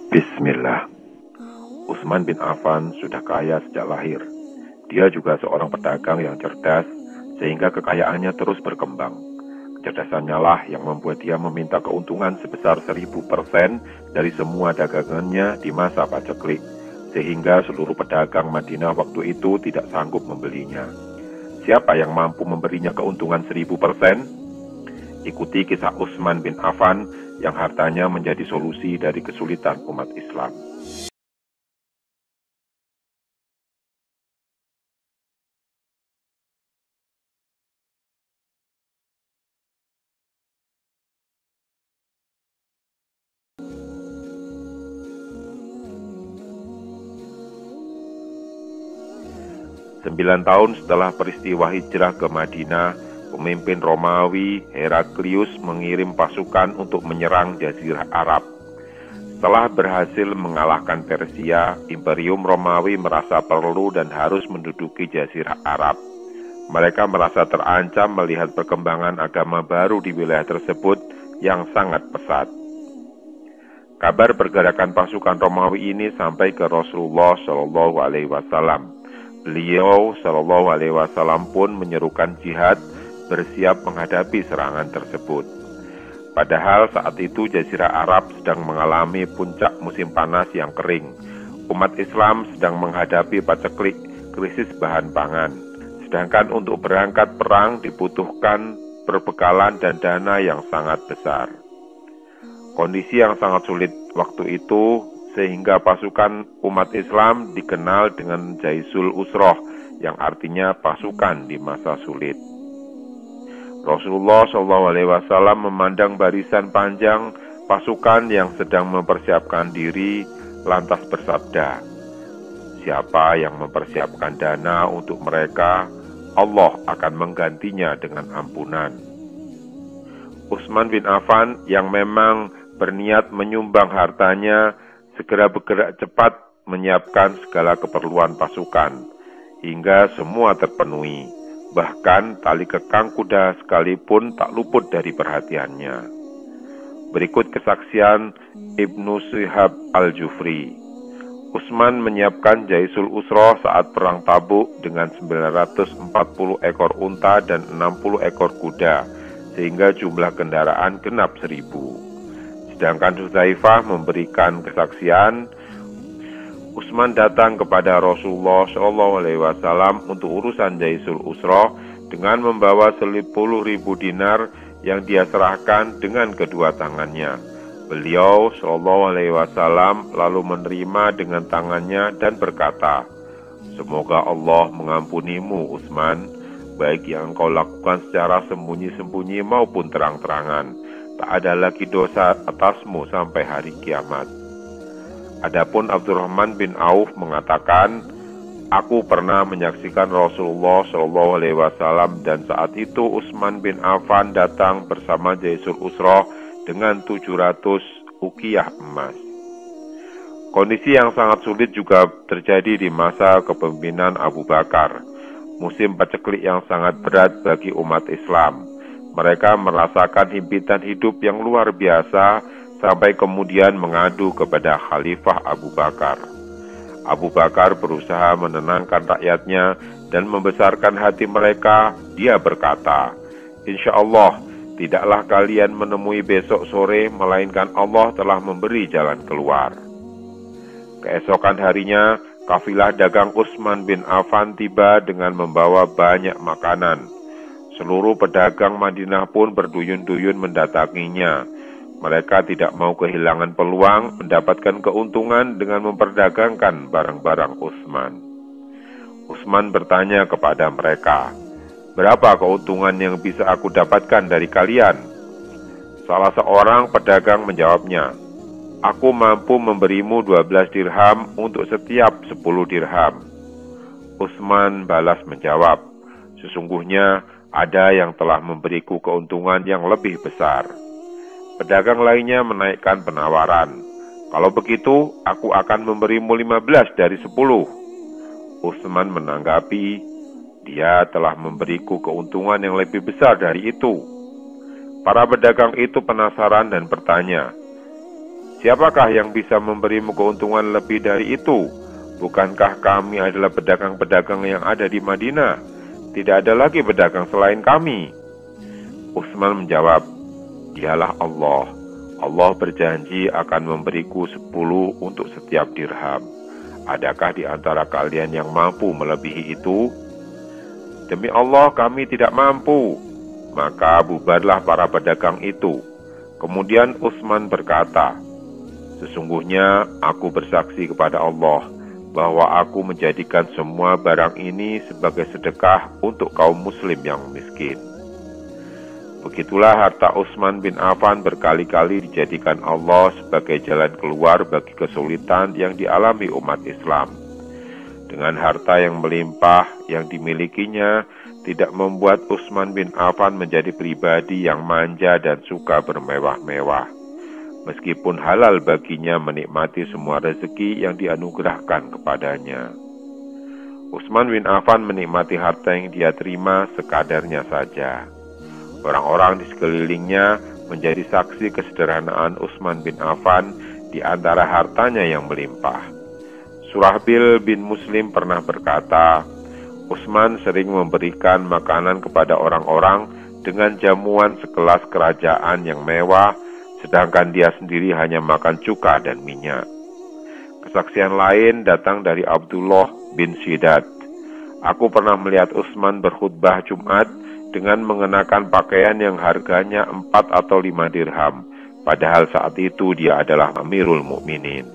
Bismillah. Utsman bin Affan sudah kaya sejak lahir. Dia juga seorang pedagang yang cerdas, sehingga kekayaannya terus berkembang. Kecerdasannya lah yang membuat dia meminta keuntungan sebesar 1000% dari semua dagangannya di masa paceklik, sehingga seluruh pedagang Madinah waktu itu tidak sanggup membelinya. Siapa yang mampu memberinya keuntungan 1000%? Ikuti kisah Utsman bin Affan yang hartanya menjadi solusi dari kesulitan umat Islam. Sembilan tahun setelah peristiwa hijrah ke Madinah, pemimpin Romawi Heraklius mengirim pasukan untuk menyerang Jazirah Arab. Setelah berhasil mengalahkan Persia, Imperium Romawi merasa perlu dan harus menduduki Jazirah Arab. Mereka merasa terancam melihat perkembangan agama baru di wilayah tersebut yang sangat pesat. Kabar pergerakan pasukan Romawi ini sampai ke Rasulullah SAW. Beliau SAW pun menyerukan jihad, bersiap menghadapi serangan tersebut. Padahal saat itu Jazirah Arab sedang mengalami puncak musim panas yang kering. Umat Islam sedang menghadapi paceklik krisis bahan pangan. Sedangkan untuk berangkat perang dibutuhkan perbekalan dan dana yang sangat besar. Kondisi yang sangat sulit waktu itu sehingga pasukan umat Islam dikenal dengan Jaisul Usroh, yang artinya pasukan di masa sulit. Rasulullah SAW memandang barisan panjang pasukan yang sedang mempersiapkan diri, lantas bersabda, "Siapa yang mempersiapkan dana untuk mereka, Allah akan menggantinya dengan ampunan." Utsman bin Affan yang memang berniat menyumbang hartanya segera bergerak cepat menyiapkan segala keperluan pasukan, hingga semua terpenuhi. Bahkan tali kekang kuda sekalipun tak luput dari perhatiannya. Berikut kesaksian Ibnu Syihab al-Jufri. Utsman menyiapkan Jaisul Usroh saat perang Tabuk dengan 940 ekor unta dan 60 ekor kuda, sehingga jumlah kendaraan genap 1000. Sedangkan Hudzaifah memberikan kesaksian, Utsman datang kepada Rasulullah SAW untuk urusan Jaisul Usroh dengan membawa 10.000 dinar yang dia serahkan dengan kedua tangannya. Beliau SAW lalu menerima dengan tangannya dan berkata, "Semoga Allah mengampunimu, Utsman, baik yang engkau lakukan secara sembunyi-sembunyi maupun terang-terangan. Tak ada lagi dosa atasmu sampai hari kiamat." Adapun Abdurrahman bin Auf mengatakan, "Aku pernah menyaksikan Rasulullah SAW dan saat itu Utsman bin Affan datang bersama Jaisul Usroh dengan 700 uqiyah emas." Kondisi yang sangat sulit juga terjadi di masa kepemimpinan Abu Bakar. Musim paceklik yang sangat berat bagi umat Islam. Mereka merasakan himpitan hidup yang luar biasa sampai kemudian mengadu kepada Khalifah Abu Bakar. Abu Bakar berusaha menenangkan rakyatnya dan membesarkan hati mereka. Dia berkata, "Insya Allah, tidaklah kalian menemui besok sore, melainkan Allah telah memberi jalan keluar." Keesokan harinya, kafilah dagang Utsman bin Affan tiba dengan membawa banyak makanan. Seluruh pedagang Madinah pun berduyun-duyun mendatanginya. Mereka tidak mau kehilangan peluang mendapatkan keuntungan dengan memperdagangkan barang-barang Utsman. Utsman bertanya kepada mereka, "Berapa keuntungan yang bisa aku dapatkan dari kalian?" Salah seorang pedagang menjawabnya, "Aku mampu memberimu 12 dirham untuk setiap 10 dirham. Utsman balas menjawab, "Sesungguhnya ada yang telah memberiku keuntungan yang lebih besar." Pedagang lainnya menaikkan penawaran, "Kalau begitu, aku akan memberimu 15 dari 10. Utsman menanggapi, "Dia telah memberiku keuntungan yang lebih besar dari itu." Para pedagang itu penasaran dan bertanya, Siapakah yang bisa memberimu keuntungan lebih dari itu? Bukankah kami adalah pedagang-pedagang yang ada di Madinah? Tidak ada lagi pedagang selain kami." Utsman menjawab, "Dialah Allah. Allah berjanji akan memberiku 10 untuk setiap dirham. Adakah di antara kalian yang mampu melebihi itu?" "Demi Allah, kami tidak mampu." Maka bubarlah para pedagang itu. Kemudian Utsman berkata, "Sesungguhnya aku bersaksi kepada Allah bahwa aku menjadikan semua barang ini sebagai sedekah untuk kaum muslim yang miskin." Begitulah harta Utsman bin Affan berkali-kali dijadikan Allah sebagai jalan keluar bagi kesulitan yang dialami umat Islam. Dengan harta yang melimpah yang dimilikinya, tidak membuat Utsman bin Affan menjadi pribadi yang manja dan suka bermewah-mewah. Meskipun halal baginya menikmati semua rezeki yang dianugerahkan kepadanya. Utsman bin Affan menikmati harta yang dia terima sekadarnya saja. Orang-orang di sekelilingnya menjadi saksi kesederhanaan Utsman bin Affan di antara hartanya yang melimpah. Surahbil bin Muslim pernah berkata, Utsman sering memberikan makanan kepada orang-orang dengan jamuan sekelas kerajaan yang mewah, sedangkan dia sendiri hanya makan cuka dan minyak. Kesaksian lain datang dari Abdullah bin Syidad. "Aku pernah melihat Utsman berkhutbah Jumat dengan mengenakan pakaian yang harganya 4 atau 5 dirham, padahal saat itu dia adalah Amirul Mukminin."